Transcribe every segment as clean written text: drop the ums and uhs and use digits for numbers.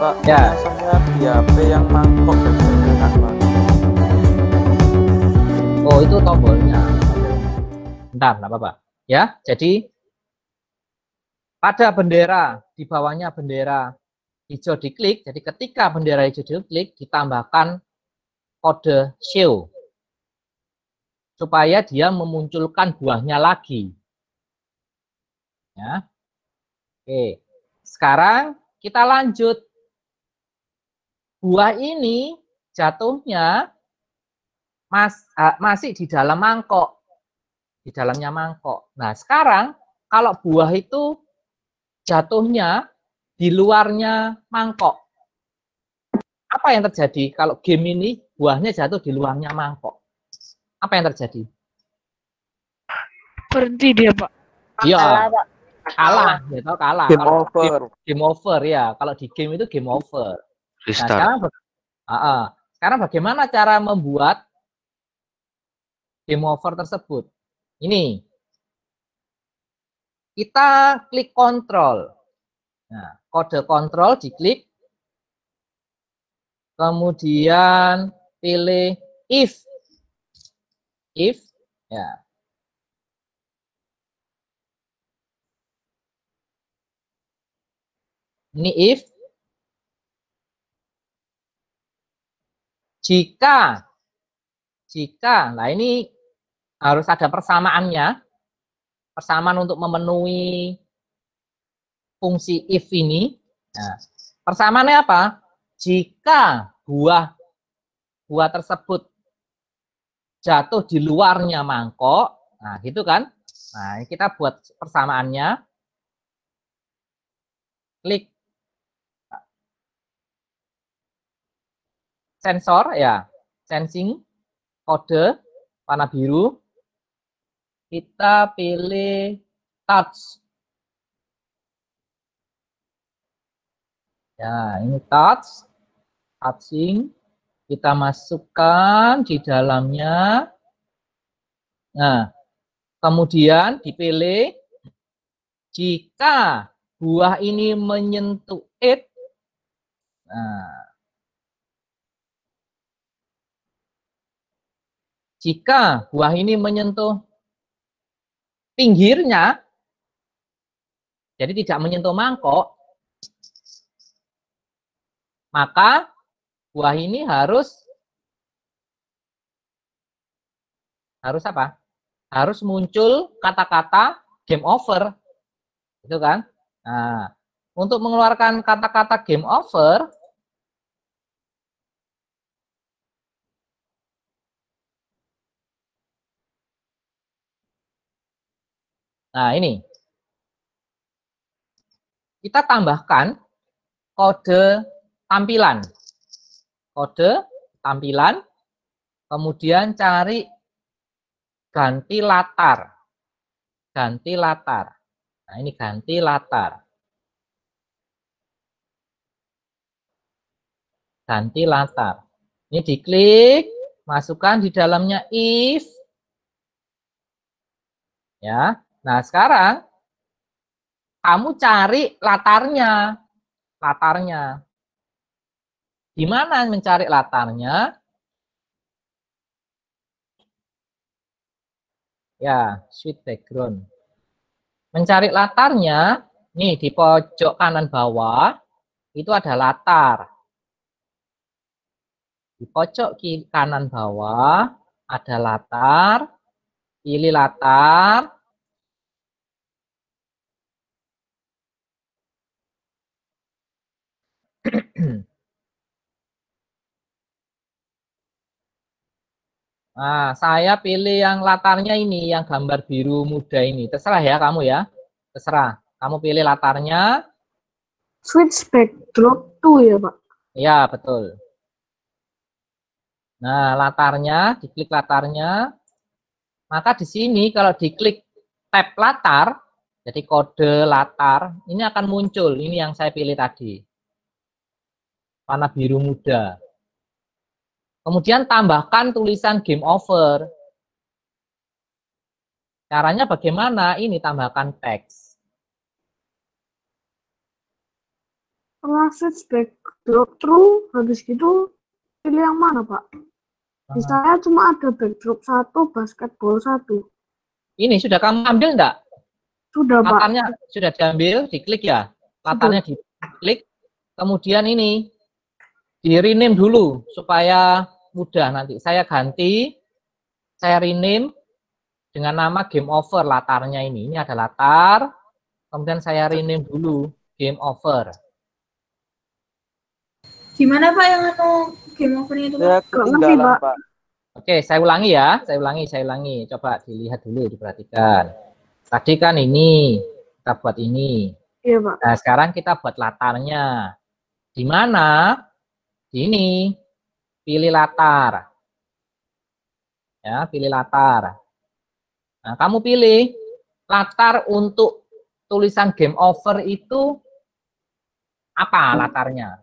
Pak, Ya. biasanya di HP yang mangkok dan sebagainya, Pak. Oh, itu tombolnya. Bentar, nggak apa-apa. Ya, jadi pada bendera, di bawahnya bendera hijau diklik, jadi ketika bendera hijau diklik, ditambahkan kode show, supaya dia memunculkan buahnya lagi. Ya. Oke, sekarang kita lanjut. Buah ini jatuhnya masih di dalam mangkok, di dalamnya mangkok. Nah, sekarang kalau buah itu jatuhnya di luarnya mangkok, apa yang terjadi kalau game ini buahnya jatuh di luarnya mangkok? Apa yang terjadi? Berhenti dia, Pak. Iya, kalah, gitu, kalah. Game Kalau over. game over ya, kalau di game itu game over. Nah, Restart. sekarang bagaimana cara membuat game over tersebut? Ini, kita klik kontrol. Nah, kode kontrol diklik, kemudian pilih if, ya. Ini if, jika, nah ini harus ada persamaannya, persamaan untuk memenuhi fungsi if ini. Nah, persamaannya apa? Jika buah tersebut jatuh di luarnya mangkok, nah gitu kan? Nah, kita buat persamaannya. Klik sensor ya, sensing, kode warna biru. Kita pilih touch. Ya, ini touch, touching. Kita masukkan di dalamnya. Nah, kemudian dipilih jika buah ini menyentuh it. Nah, jika buah ini menyentuh pinggirnya, jadi tidak menyentuh mangkok, maka buah ini harus apa? Harus muncul kata-kata game over, gitu kan? Nah, untuk mengeluarkan kata-kata game over, nah ini kita tambahkan kode tampilan, kemudian cari ganti latar. Nah, ini ganti latar. Ini diklik, masukkan di dalamnya if. Ya. Nah, sekarang kamu cari latarnya. Di mana mencari latarnya? Ya, switch background. Mencari latarnya, nih di pojok kanan bawah, itu ada latar. Di pojok kiri kanan bawah, ada latar. Pilih latar. Nah, saya pilih yang latarnya ini, yang gambar biru muda ini. Terserah ya kamu ya. Terserah. Kamu pilih latarnya. Switch backdrop 2 ya, Pak? Ya, betul. Nah, latarnya, diklik latarnya. Maka di sini kalau diklik tab latar, jadi kode latar, ini akan muncul. Ini yang saya pilih tadi. Warna biru muda. Kemudian tambahkan tulisan game over. Caranya bagaimana? Ini tambahkan teks. Setelah switch backdrop true, habis gitu pilih yang mana, Pak? Di saya cuma ada backdrop 1, basketball 1. Ini sudah kamu ambil enggak? Sudah, Pak. Latarnya sudah diambil, diklik ya. Latarnya diklik, kemudian ini di rename dulu supaya mudah nanti. Saya ganti, saya rename dengan nama game over latarnya ini. Ini ada latar, kemudian saya rename dulu game over. Gimana Pak yang game overnya itu? Saya ketinggalan, Pak. Oke, saya ulangi ya. Saya ulangi. Coba dilihat dulu, diperhatikan. Tadi kan ini, kita buat ini. Iya, Pak. Nah, sekarang kita buat latarnya. Di mana? Di ini. Pilih latar. Ya, pilih latar. Nah, kamu pilih latar untuk tulisan game over itu apa latarnya?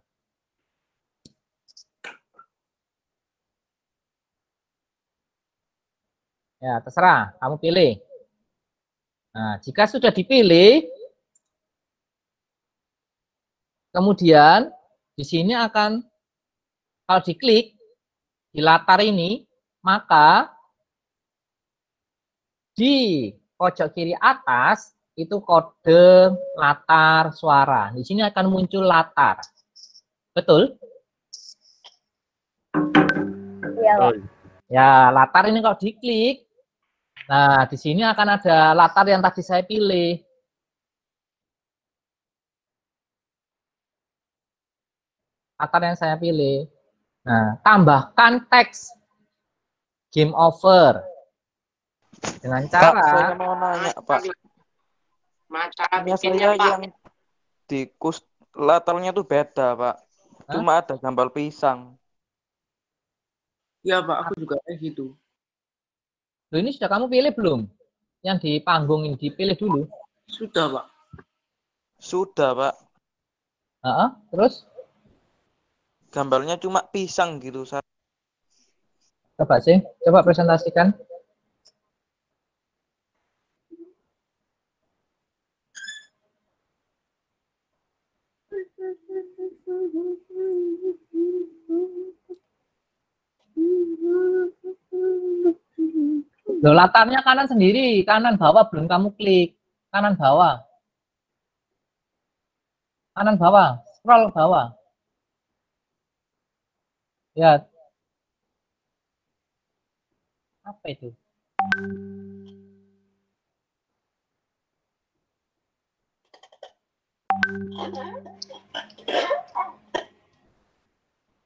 Ya, terserah, kamu pilih. Nah, jika sudah dipilih, kemudian di sini akan, kalau diklik di latar ini, maka di pojok kiri atas itu kode latar suara. Di sini akan muncul latar. Betul? Iya, Pak. Ya, latar ini kalau diklik, nah di sini akan ada latar yang tadi saya pilih. Latar yang saya pilih. Nah, tambahkan teks game over dengan cara. Pak, saya mau nanya, Pak. Ini saya yang di latarnya tuh beda, Pak. Cuma ada gambar pisang. Iya Pak, aku juga kayak gitu. Loh, ini sudah kamu pilih belum? Yang di panggung ini dipilih dulu. Sudah Pak. Sudah, Pak. Terus? Gambarnya cuma pisang gitu. Coba sih, coba presentasikan. Loh, latarnya kanan sendiri, kanan bawah belum kamu klik. Kanan bawah. Kanan bawah, scroll bawah. Ya. Apa itu?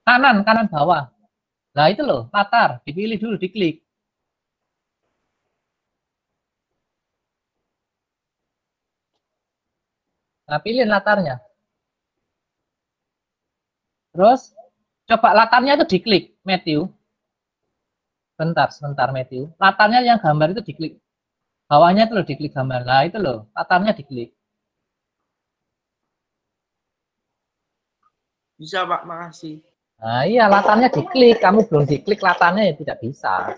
Kanan bawah. Nah, itu loh, latar, dipilih dulu, diklik. Nah, pilih latarnya. Terus, coba latarnya itu diklik, Matthew. Sebentar, Matthew. Latarnya yang gambar itu diklik. Bawahnya itu loh, diklik gambar. Nah, itu loh, latarnya diklik. Bisa Pak, makasih. Nah, iya, latarnya diklik. Kamu belum diklik latarnya ya tidak bisa.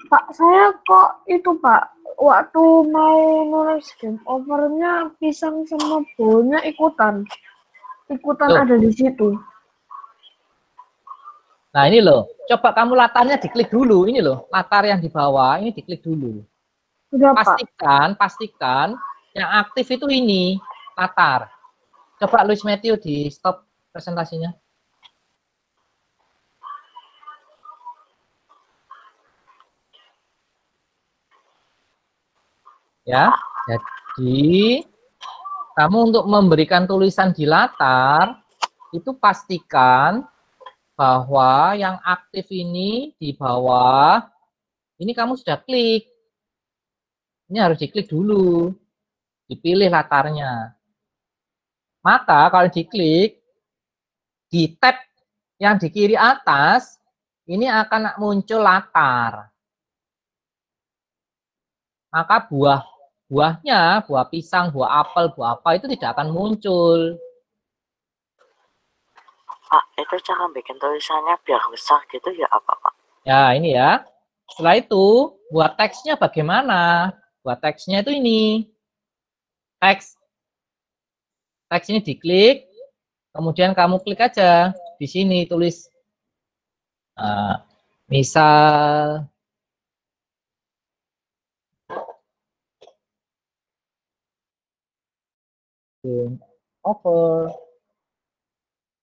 Pak, saya kok itu, Pak, waktu mau nulis game overnya pisang sama bolnya ikutan Loh. ada di situ. Nah, ini loh, coba kamu latarnya diklik dulu. Ini loh, latar yang di bawah, ini diklik dulu. Sudah, Pak. Pastikan yang aktif itu ini, latar. Coba Luis Matthew di stop presentasinya. Ya, jadi kamu untuk memberikan tulisan di latar, itu pastikan bahwa yang aktif ini di bawah, ini kamu sudah klik. Ini harus diklik dulu. Dipilih latarnya. Maka kalau diklik, di tab yang di kiri atas, ini akan muncul latar. Maka buahnya, buah pisang, buah apel, buah apa, itu tidak akan muncul. Pak, itu cara bikin tulisannya biar besar gitu ya apa, Pak? Ya, ini ya. Setelah itu, buat teksnya bagaimana? Buat teksnya itu ini. Teks teks ini diklik, kemudian kamu klik aja di sini tulis misal over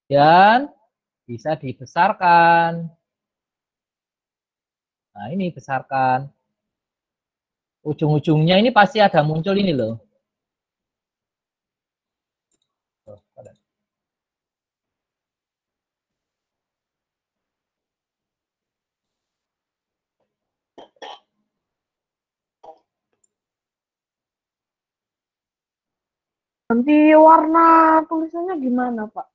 dan bisa dibesarkan. Nah, ini besarkan. Ujung-ujungnya ini pasti ada muncul ini loh. Nanti warna tulisannya gimana, Pak?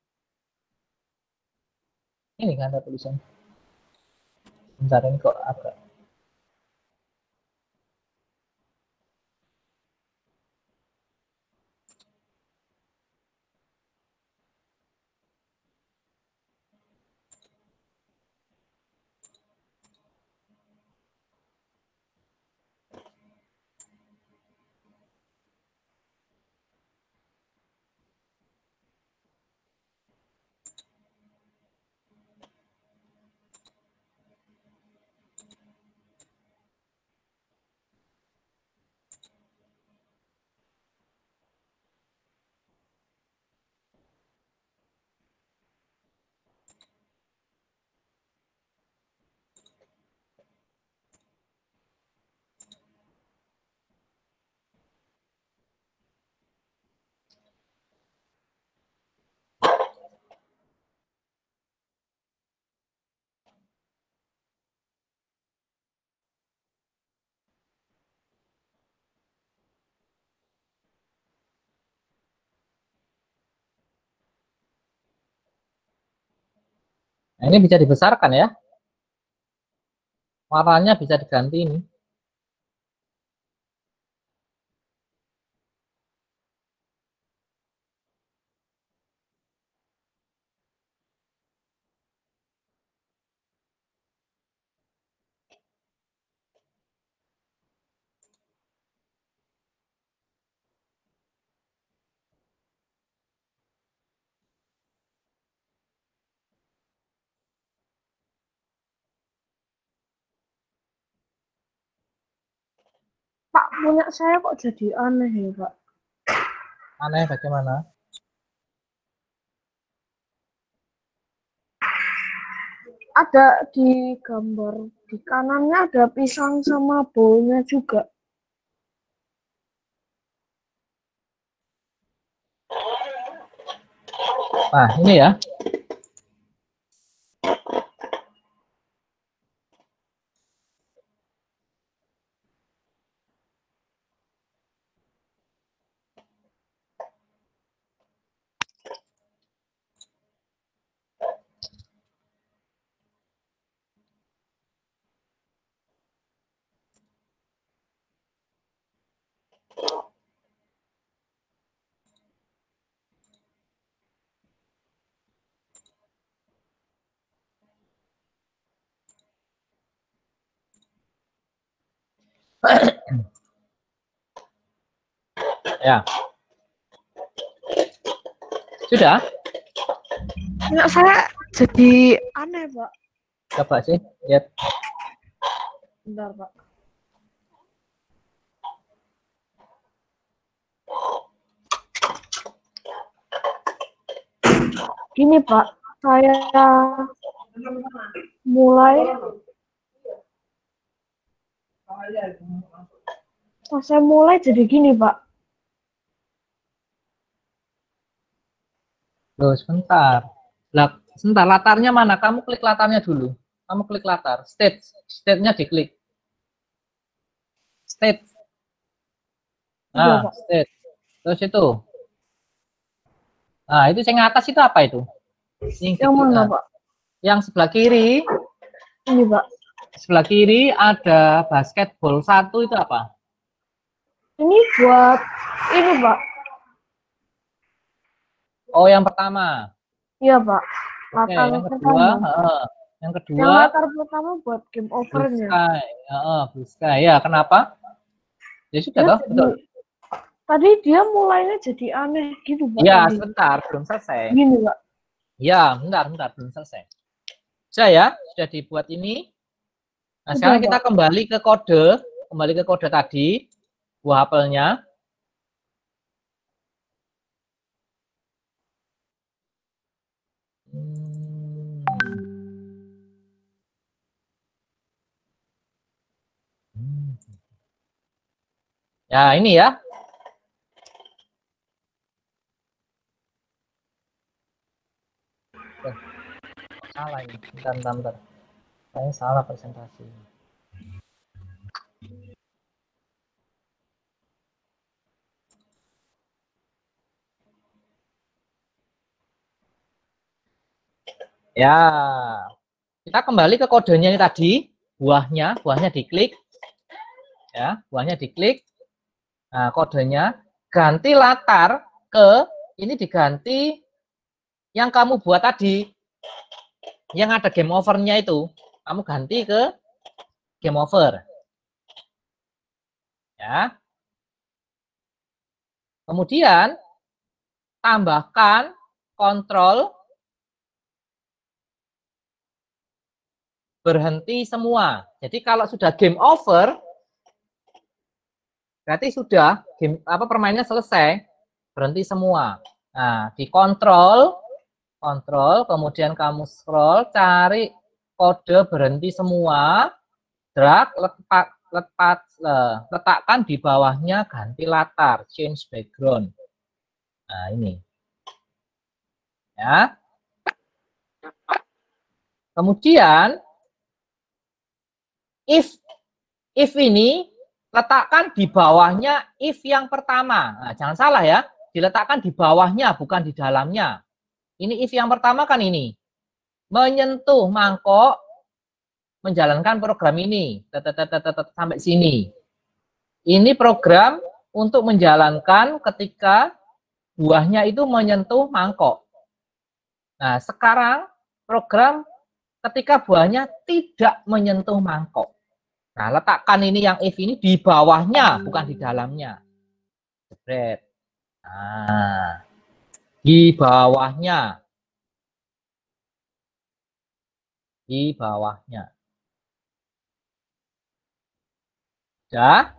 Ini kan ada tulisan. Bentar, ini kok agak. Nah, ini bisa dibesarkan ya. Warnanya bisa diganti ini. Pak, punya saya kok jadi aneh ya, Pak? Aneh bagaimana? Ada di gambar di kanannya ada pisang sama bowlnya juga. Nah, ini ya. Ya. Sudah? Punya saya jadi aneh, Pak. Coba sih, lihat. Bentar, Pak. Gini, Pak. Saya mulai jadi gini, Pak. Loh, sebentar. Sebentar, latarnya mana? Kamu klik latarnya dulu. Kamu klik latar. State-nya diklik. State. Nah, state. Terus itu. Nah, itu yang atas itu apa itu? Yang mana, Pak? Yang sebelah kiri. Ini, Pak. Sebelah kiri ada basketball 1 itu apa? Ini buat ini, Pak. Oh, yang pertama. Iya, Pak. Oke, Latar yang kedua, pertama. yang kedua. Yang latar pertama buat game overnya. Blue Sky. Ya, kenapa? Ya sudah toh, betul. tadi dia mulainya jadi aneh gitu, Pak. Ya, tadi. sebentar, belum selesai. Gini, Pak. Ya, bentar, belum selesai. Sudah ya, sudah dibuat ini. Nah, Sudah, sekarang kita Pak. kembali ke kode tadi, buah apelnya. Ya, ini ya. Salah ini. Bentar. Saya salah presentasi. Ya. Kita kembali ke kodenya ini tadi, buahnya diklik. Ya, buahnya diklik. Nah, kodenya ganti latar ke ini diganti yang kamu buat tadi. Yang ada game over-nya itu, kamu ganti ke game over. Ya. Kemudian tambahkan kontrol berhenti semua. Jadi kalau sudah game over, berarti sudah game permainannya selesai, berhenti semua. Nah, di kontrol, kemudian kamu scroll, cari kode berhenti semua, drag, letakkan di bawahnya ganti latar, change background. Nah, ini. Ya. Kemudian if ini letakkan di bawahnya if yang pertama. Nah, jangan salah ya, diletakkan di bawahnya bukan di dalamnya. Ini if yang pertama kan ini. Menyentuh mangkok menjalankan program ini sampai sini. Ini program untuk menjalankan ketika buahnya itu menyentuh mangkok. Nah, sekarang program ketika buahnya tidak menyentuh mangkok. Nah, letakkan ini yang if ini di bawahnya, bukan di dalamnya. Jebret. Nah, di bawahnya. Di bawahnya. Ya.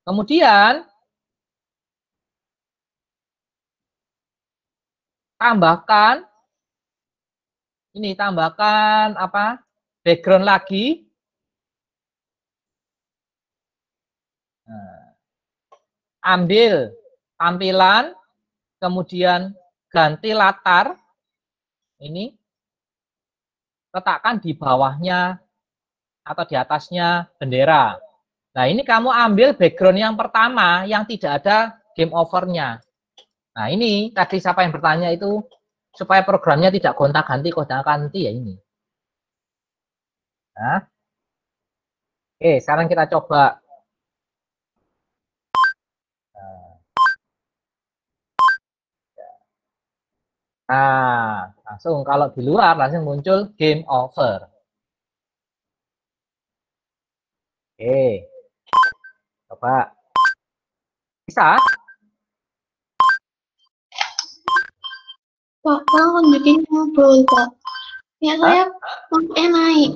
Kemudian tambahkan ini, tambahkan apa? Background lagi. Nah, ambil tampilan, kemudian ganti latar. Ini letakkan di bawahnya atau di atasnya bendera. Nah, ini kamu ambil background yang pertama yang tidak ada game over-nya. Nah, ini tadi siapa yang bertanya itu supaya programnya tidak gonta-ganti ya ini. Nah. Oke, sekarang kita coba. Nah, langsung kalau di luar langsung muncul game over. Oke. Coba. Bisa? Pak, kalau bikin ngobrol, Pak. Ya, saya mangkoknya naik.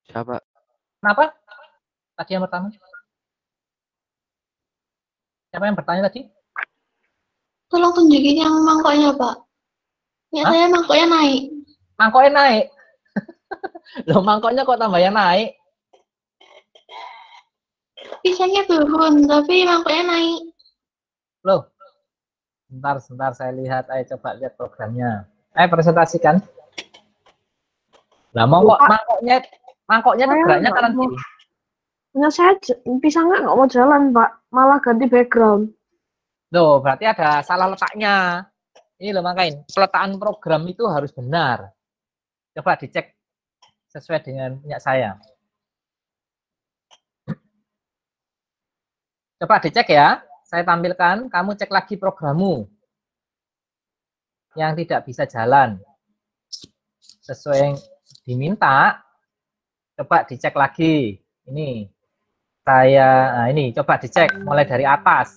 Siapa? Kenapa? Tadi yang pertama. Siapa yang bertanya tadi? Tolong tunjukin yang mangkoknya, Pak. Ya, saya mangkoknya naik. Mangkoknya naik? Loh, mangkoknya kok tambah yang naik? Pisangnya turun, tapi mangkoknya naik. Loh, sebentar saya lihat. Ayo coba lihat programnya. Ayo presentasikan. Nah, mangkoknya tuh geraknya kanan kiri. Punya saya pisangnya nggak mau jalan, Pak. Malah ganti background. Loh, berarti ada salah letaknya. Ini loh, makanya peletaan program itu harus benar. Coba dicek sesuai dengan punya saya. Coba dicek ya. Saya tampilkan, kamu cek lagi programmu yang tidak bisa jalan sesuai yang diminta. Coba dicek lagi. Ini saya, nah ini coba dicek mulai dari atas.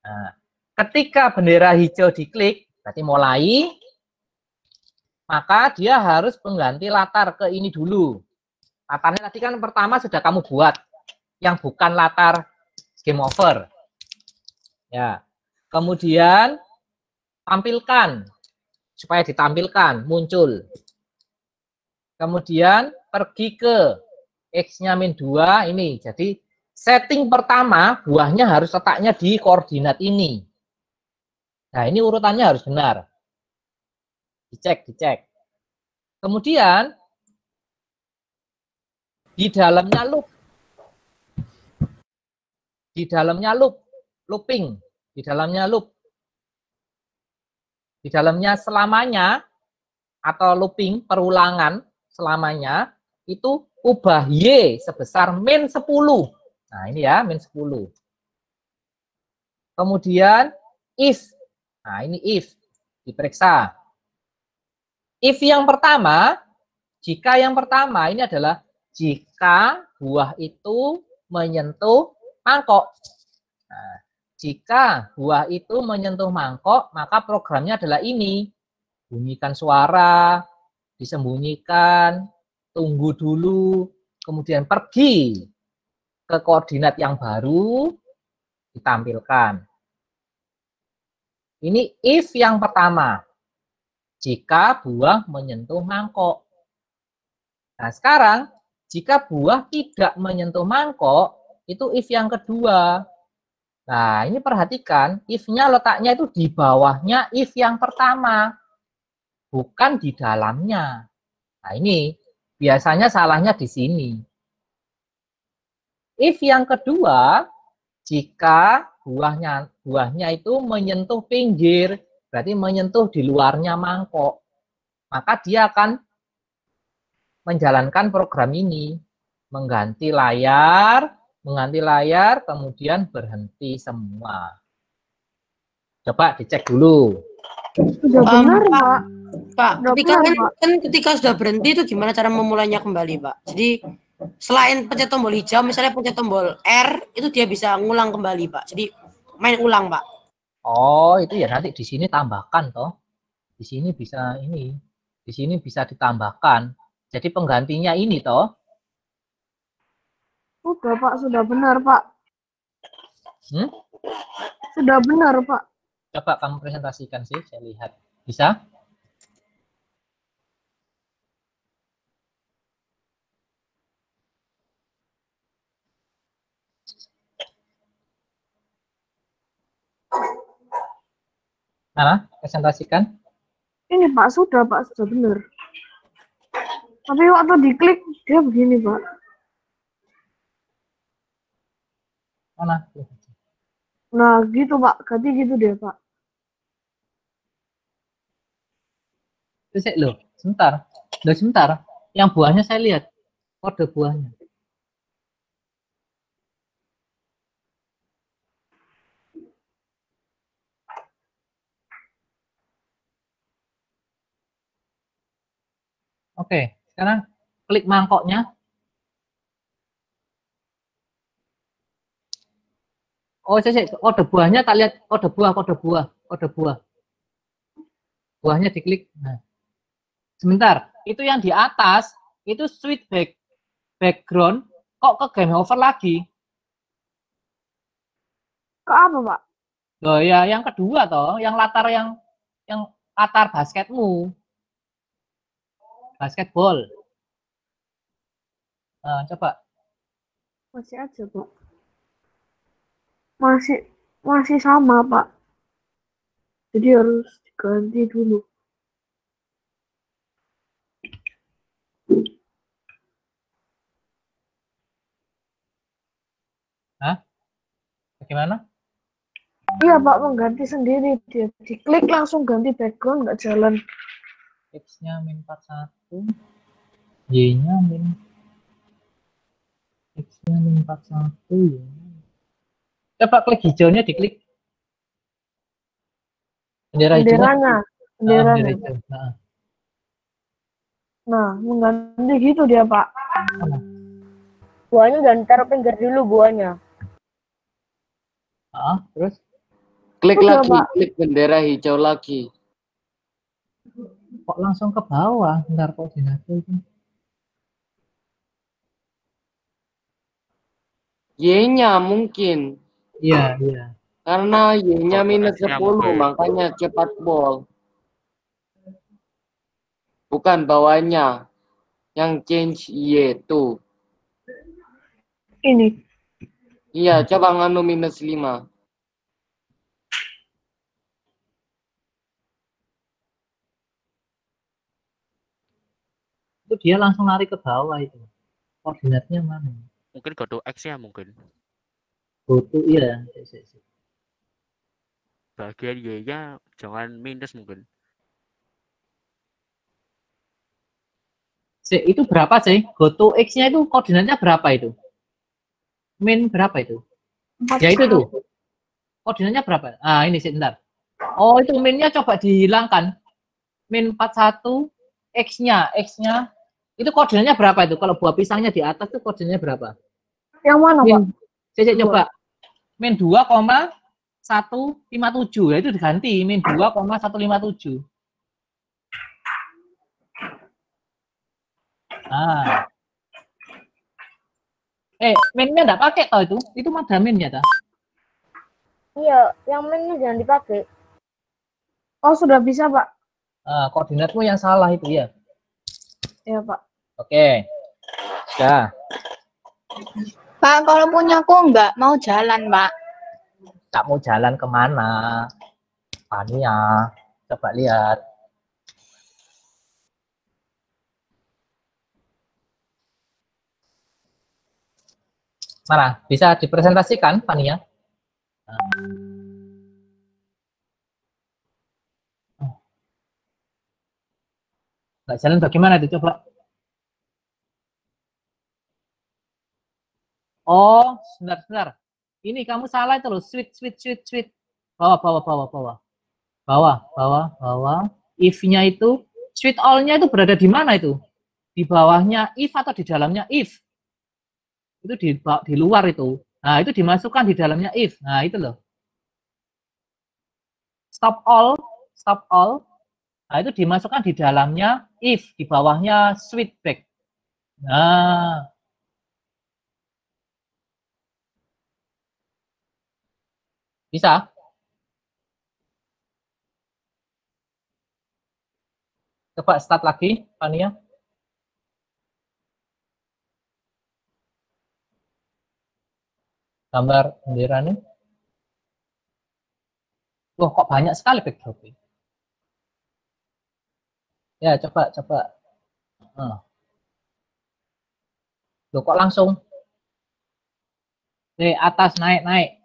Nah, ketika bendera hijau diklik, berarti mulai, maka dia harus mengganti latar ke ini dulu. Latarnya tadi kan pertama sudah kamu buat, yang bukan latar game over. Ya, kemudian tampilkan, supaya ditampilkan, muncul. Kemudian pergi ke X-nya min 2, ini. Jadi setting pertama, buahnya harus letaknya di koordinat ini. Nah, ini urutannya harus benar. Dicek. Kemudian, di dalamnya loop. Di dalamnya loop. Looping. Di dalamnya loop. Di dalamnya selamanya, atau looping, perulangan selamanya, itu ubah Y sebesar min 10. Nah, ini ya, min 10. Kemudian, if. Nah, ini if. Diperiksa. If yang pertama, jika yang pertama ini adalah jika buah itu menyentuh mangkok. Nah, jika buah itu menyentuh mangkok, maka programnya adalah ini. Bunyikan suara, disembunyikan, tunggu dulu, kemudian pergi ke koordinat yang baru, ditampilkan. Ini if yang pertama. Jika buah menyentuh mangkok. Nah, sekarang jika buah tidak menyentuh mangkok, itu if yang kedua. Nah, ini perhatikan, if-nya letaknya itu di bawahnya if yang pertama, bukan di dalamnya. Nah, ini biasanya salahnya di sini. If yang kedua, jika buahnya itu menyentuh pinggir, berarti menyentuh di luarnya mangkok, maka dia akan menjalankan program ini, mengganti layar, kemudian berhenti semua. Coba dicek dulu. Sudah benar, Pak. Pak, Sudah benar, Pak. ketika sudah berhenti itu gimana cara memulainya kembali, Pak? Jadi selain pencet tombol hijau, misalnya pencet tombol R, itu dia bisa ngulang kembali, Pak. Jadi main ulang, Pak. Oh, itu ya nanti di sini tambahkan toh. Di sini bisa ini. Di sini bisa ditambahkan. Jadi penggantinya ini toh. Sudah, Pak. Sudah benar, Pak. Hmm? Sudah benar, Pak. Coba kamu presentasikan sih, saya lihat. Bisa? Mana? Presentasikan. Ini, Pak. Sudah, Pak. Sudah benar. Tapi waktu diklik, dia begini, Pak. Mana? Nah, gitu, Pak. Ganti gitu dia, Pak. Loh, sebentar. Loh, sebentar. Yang buahnya saya lihat. Kode buahnya. Oke, sekarang klik mangkoknya. Oh, kode buahnya tak lihat, kode buah. Buahnya diklik. Nah. Sebentar, itu yang di atas, itu switch background, kok ke game over lagi? Ke apa, Pak? Loh ya, yang kedua toh, yang latar basketmu. Basketball. Nah, coba. Masih aja, Pak. Masih sama, Pak. Jadi harus diganti dulu. Hah? Bagaimana? Iya, Pak, mengganti sendiri dia. Diklik langsung ganti background, nggak jalan. X-nya min 41, Y-nya min X-nya min 41, Y. Coba klik hijaunya, diklik. Bendera Benderanya. bendera hijau. Nah, mengganti gitu dia, Pak. Buahnya jangan taruh pinggir dulu buahnya. Terus? Klik Udah, lagi, Pak. klik bendera hijau lagi. Kok langsung ke bawah? Bentar, koordinatnya itu. Y-nya mungkin. Iya, iya. Karena Y-nya minus X-nya 10, mungkin. makanya cepat bol. Bukan bawahnya. Yang change Y tuh. Ini. Iya, coba nganu minus 5. Itu dia langsung lari ke bawah itu. Koordinatnya mana? Mungkin kode X-nya mungkin. Goto, iya. Bagian Y-nya jangan minus mungkin. Itu berapa sih? Goto X-nya itu koordinatnya berapa itu? Min berapa itu? 41. Ya itu tuh. Koordinatnya berapa? Ah, ini sih, bentar. Oh, itu minnya coba dihilangkan. Min 41, X-nya itu koordinatnya berapa itu? Kalau buah pisangnya di atas itu koordinatnya berapa? Yang mana, Pak? Saya coba. Min 2,157. Ya itu diganti min 2,157. Ah. Minnya enggak pakai tau itu? Itu mah ada minnya tau? Iya, yang minnya jangan dipakai. Oh, sudah bisa, Pak. Koordinatmu yang salah itu ya. Iya, Pak. Oke. Sudah. Pak, kalau punya aku nggak mau jalan, Pak. Tak mau jalan kemana? Fania, coba lihat. Mana? Bisa dipresentasikan, Fania? Nggak jalan bagaimana itu? Coba. Oh, sebentar. Ini kamu salah itu loh. Switch. Bawah. If-nya itu, switch all-nya itu berada di mana itu? Di bawahnya if atau di dalamnya if? Itu di luar itu. Nah, itu dimasukkan di dalamnya if. Nah, itu loh. Stop all. Nah, itu dimasukkan di dalamnya if, di bawahnya switch back. Nah, bisa? Coba start lagi, Fania. Gambar bendera nih. Wah, kok banyak sekali backdropnya. Ya, coba. Loh, kok langsung? Atas, naik.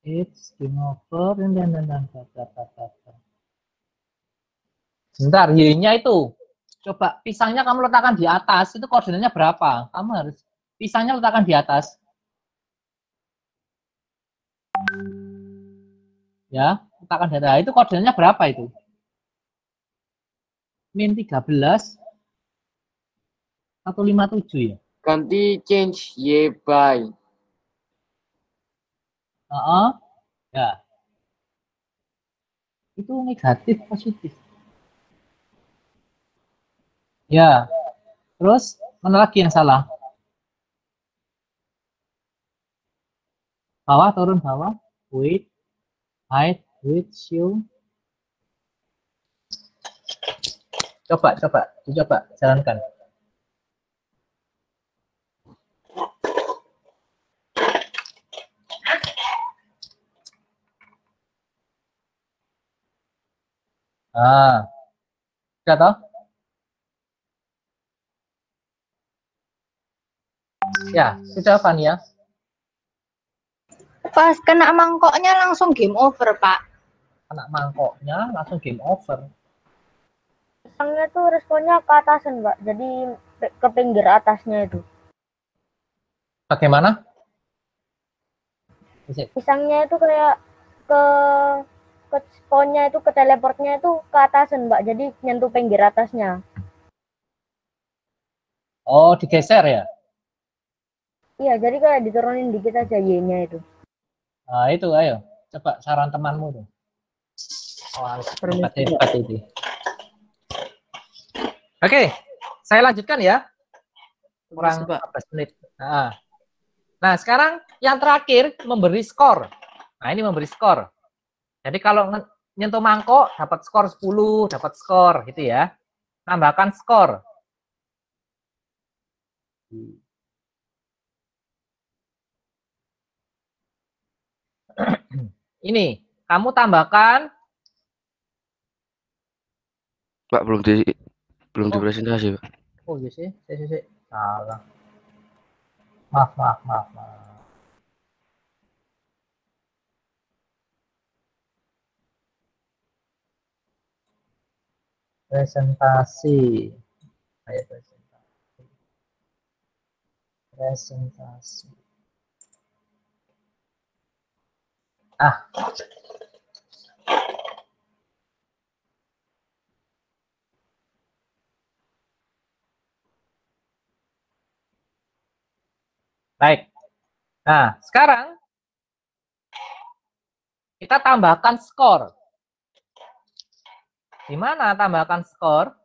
It's game over. Sebentar, Y-nya itu. Coba, pisangnya kamu letakkan di atas. Itu koordinatnya berapa? Kamu harus, pisangnya letakkan di atas. Ya, letakkan di atas. Itu koordinatnya berapa itu? Min 13. 157 ya? Ganti change Y by. Ya. Itu negatif, positif. Ya. Terus, mana lagi yang salah? Bawah, turun bawah. Width, height, width, show. Coba, jalankan. Sudah toh? Ya, sudah Fania. Pas kena mangkoknya langsung game over, Pak. Kena mangkoknya langsung game over. Pisangnya tuh responnya ke atasan, Mbak. Jadi ke pinggir atasnya itu. Bagaimana? Pisangnya itu kayak ke spawnnya itu, ke teleportnya itu ke atasan, Mbak. Jadi nyentuh pinggir atasnya. Oh, digeser ya? Iya, jadi kayak diturunin dikit aja Y-nya itu. Nah, itu ayo. Coba saran temanmu tuh. Soal hebat itu. Oke, saya lanjutkan ya. Kurang 14 menit. Nah, sekarang yang terakhir memberi skor. Nah, ini memberi skor. Jadi kalau nyentuh mangkok dapat skor 10, dapat skor gitu ya. Tambahkan skor. Ini, kamu tambahkan. Pak, belum dipresentasi, Pak. Oh, iya sih. Salah. Maaf. Presentasi. Ayo presentasi. Baik. Nah, sekarang kita tambahkan skor. Di mana tambahkan skor?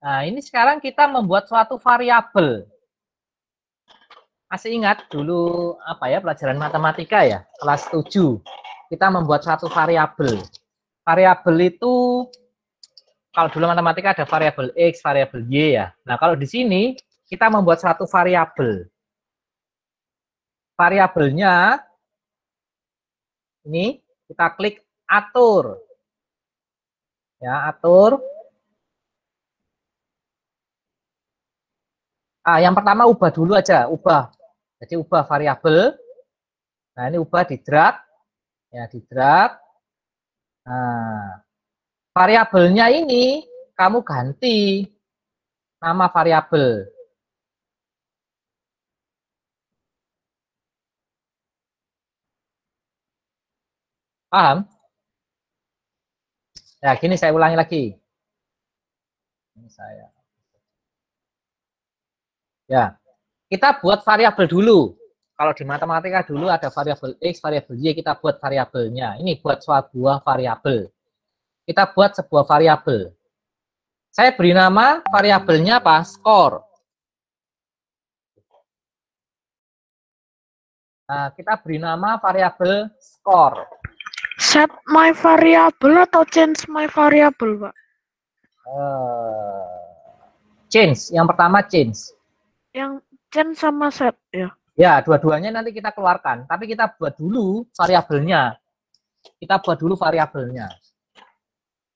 Nah, ini sekarang kita membuat suatu variabel. Masih ingat dulu apa ya, pelajaran matematika ya, kelas 7. Kita membuat suatu variabel. Variabel itu kalau dulu matematika ada variabel X, variabel Y ya. Nah, kalau di sini kita membuat suatu variabel. Variabelnya ini kita klik atur. Ya, atur. Yang pertama ubah dulu aja, ubah. Jadi ubah variabel. Nah, ini ubah di drag. Ya, di drag. Nah, variabelnya ini kamu ganti nama variabel. Paham? Ya, gini saya ulangi lagi. Ini saya. Ya, kita buat variabel dulu. Kalau di matematika dulu ada variabel X, variabel Y, kita buat variabelnya. Ini buat sebuah variabel. Kita buat sebuah variabel. Saya beri nama variabelnya apa? Skor. Nah, kita beri nama variabel skor. Set my variable atau change my variable, Pak? Change. Yang pertama change. Yang change sama set ya? Ya, dua-duanya nanti kita keluarkan. Tapi kita buat dulu variabelnya.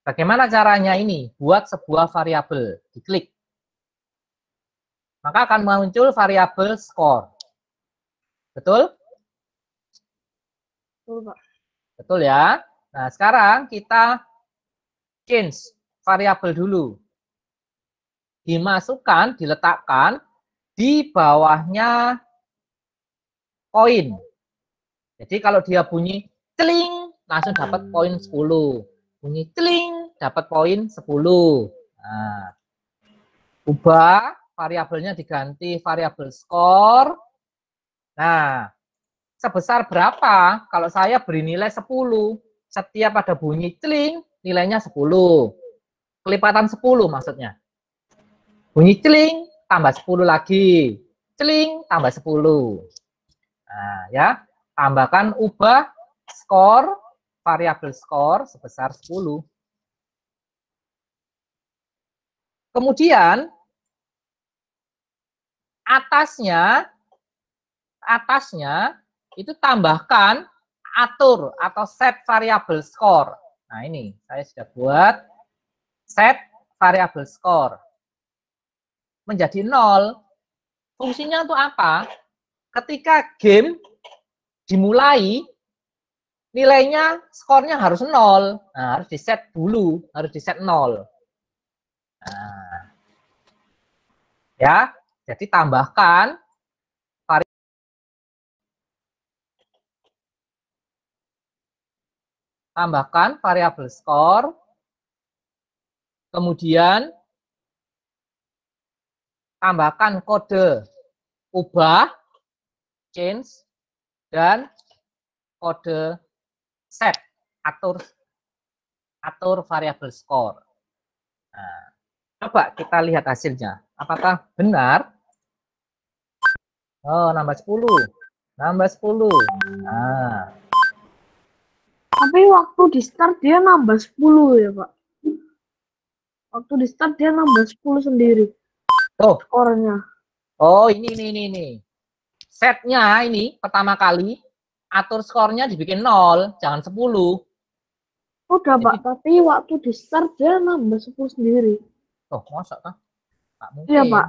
Bagaimana caranya ini? Buat sebuah variabel. Diklik. Maka akan muncul variabel skor. Betul? Betul, Pak. Betul ya. Nah, sekarang kita change variabel dulu. Dimasukkan, diletakkan di bawahnya koin. Jadi kalau dia bunyi celing, langsung dapat poin 10. Bunyi celing, dapat poin 10. Nah, ubah variabelnya diganti variabel skor. Nah, sebesar berapa? Kalau saya beri nilai 10, setiap ada bunyi celing, nilainya 10. Kelipatan 10 maksudnya. Bunyi celing, tambah 10 lagi. Celing, tambah 10. Nah, ya, tambahkan ubah skor, variabel skor sebesar 10. Kemudian, atasnya itu tambahkan atur atau set variabel skor. Nah, ini saya sudah buat set variabel skor menjadi 0. Fungsinya untuk apa? Ketika game dimulai, nilainya, skornya harus 0. Nah, harus di-set dulu, harus di-set 0. Nah, ya, jadi tambahkan variabel skor, kemudian tambahkan kode ubah, change, dan kode set, atur variabel skor. Nah, coba kita lihat hasilnya. Apakah benar? Oh, nambah 10. Nambah 10. Nah. Tapi waktu di start dia nambah 10 ya, Pak. Waktu di start dia nambah 10 sendiri. Oh, skornya. Oh, ini. Setnya ini pertama kali atur skornya dibikin 0, jangan 10. Udah, Pak, tapi waktu di start dia nambah 10 sendiri. Oh, masa kah? Nggak mungkin. Iya, Pak.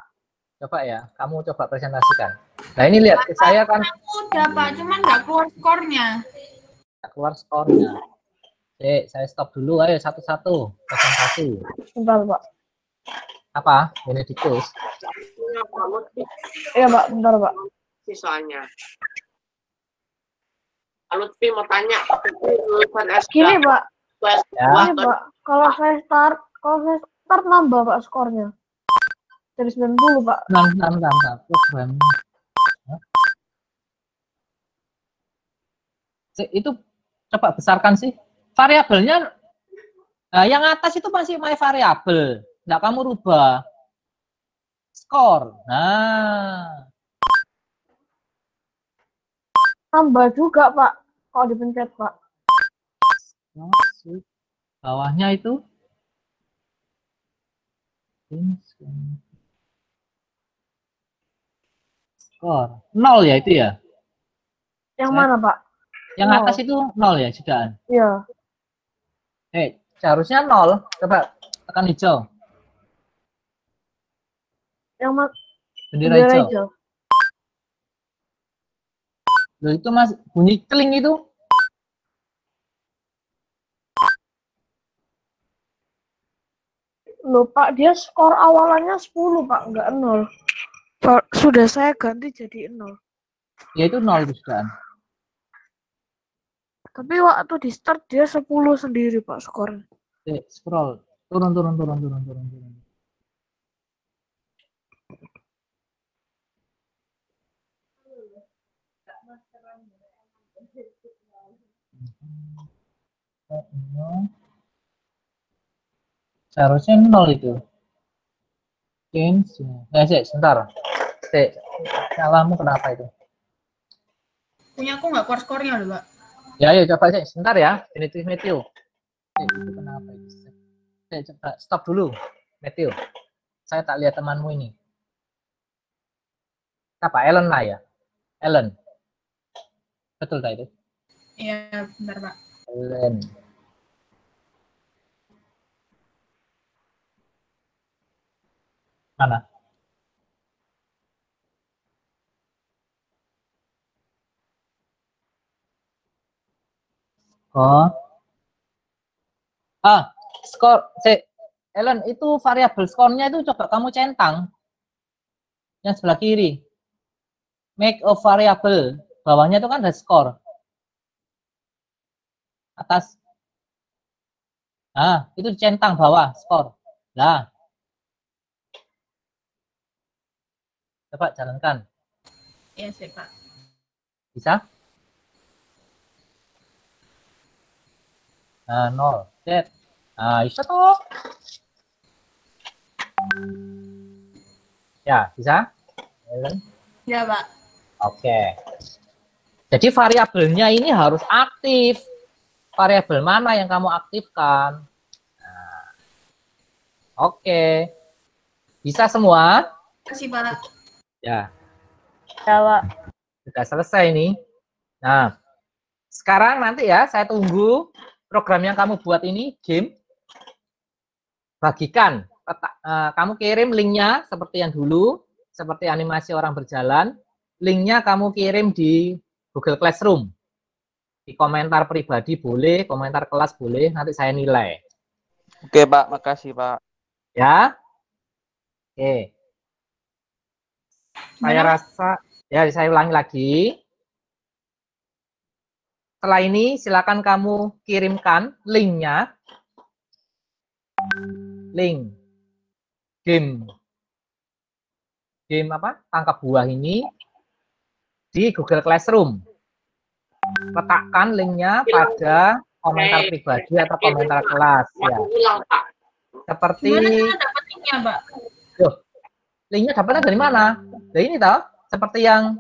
Coba ya, kamu coba presentasikan. Nah, ini lihat, saya kan udah, Pak, cuman nggak keluar skornya. Nggak keluar skornya. Oke, saya stop dulu, ayo satu-satu presentasi. Bentar, Pak. Apa? Benedictus. Iya, Pak, bentar, Pak. Soalnya. Lutfi mau tanya. Gini, Pak. Ya. Gini, Pak. Kalau saya start nambah, Pak, skornya. Dari 90, Pak. Bentar. Program. Itu coba besarkan sih. Variabelnya, nah, yang atas itu masih my variabel. Nggak kamu rubah. Skor. Nah. Tambah juga, Pak. Kalau dipencet, Pak. Bawahnya itu. Skor. 0 ya itu ya? Yang mana, Pak? Yang 0. atas itu 0 ya, sudah. Iya. Seharusnya 0. Coba tekan hijau. Yang bendera hijau. Loh, itu Mas bunyi kling itu. Loh, Pak, dia skor awalannya 10, Pak, enggak 0. Sudah saya ganti jadi 0. Ya itu 0 itu sudah. Tapi waktu di start dia 10 sendiri, Pak, skornya. Scroll. Turun. Seharusnya 0 itu. Sebentar. Nyalamu kenapa itu? Punya aku nggak keluar skornya loh, Pak. Ya, coba sih. Sebentar ya. Ini Matthew. Itu kenapa itu? Coba stop dulu, Matthew. Saya tak lihat temanmu ini. Apa? Ellen lah ya? Ellen. Betul tak itu? Iya, bentar, Pak. Ellen. Mana? Oh. Skor. Ellen, itu variabel skornya itu coba kamu centang. Yang sebelah kiri. Make a variable. Bawahnya itu kan ada skor. Atas. Nah, itu centang bawah, skor. Nah. Coba jalankan. Iya sih, Pak. Bisa? Nah, 0. Set. Nah, bisa toh. Ya, bisa? Ya, Pak. Oke. Jadi variabelnya ini harus aktif. Variabel mana yang kamu aktifkan? Nah. Oke. Bisa semua? Terima kasih, Pak. Ya. Pak. Sudah selesai nih. Nah, sekarang nanti ya, saya tunggu program yang kamu buat ini, game. Bagikan. Kamu kirim linknya seperti yang dulu, seperti animasi orang berjalan. Linknya kamu kirim di Google Classroom. Di komentar pribadi boleh, komentar kelas boleh, nanti saya nilai. Oke, Pak. Makasih, Pak. Ya. Oke. Saya rasa, ya saya ulangi lagi. Setelah ini silakan kamu kirimkan linknya. Link. Game apa? Tangkap buah ini di Google Classroom. letakkan linknya pada komentar pribadi atau komentar kelas ya. Seperti Gimana cara dapat linknya, Mbak? Loh, linknya dapatnya dari mana? Nah ini toh, seperti yang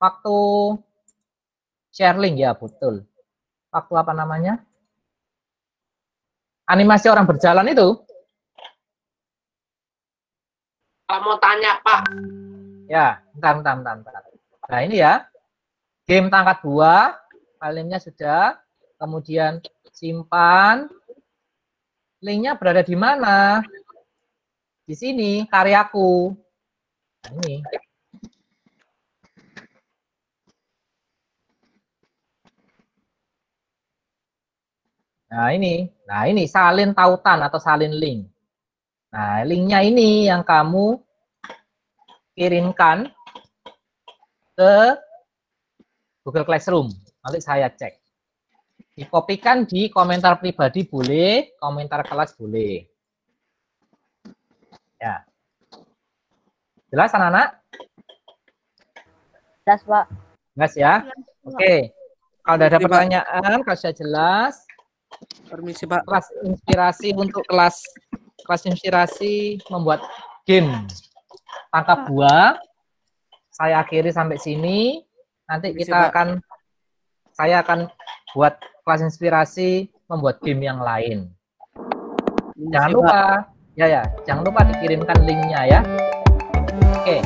waktu share link ya, betul. Waktu apa namanya? Animasi orang berjalan itu. Kalau mau tanya, Pak. Ya, bentar. Nah ini ya, game tangkat buah, filenya sudah, kemudian simpan, linknya berada di mana? Di sini, karyaku. Nah, ini. Nah ini salin tautan atau salin link. Nah, linknya ini yang kamu kirimkan ke Google Classroom. Nanti saya cek. Dikopikan di komentar pribadi boleh, komentar kelas boleh. Ya. Jelas anak-anak? Jelas, Pak. Jelas ya? Oke. Kalau ada pertanyaan, kalau sudah jelas. Permisi, Pak. Kelas inspirasi untuk kelas inspirasi membuat game tangkap buah. Saya akhiri sampai sini. Nanti saya akan buat kelas inspirasi membuat game yang lain. Jangan lupa, jangan lupa dikirimkan linknya ya. Oke.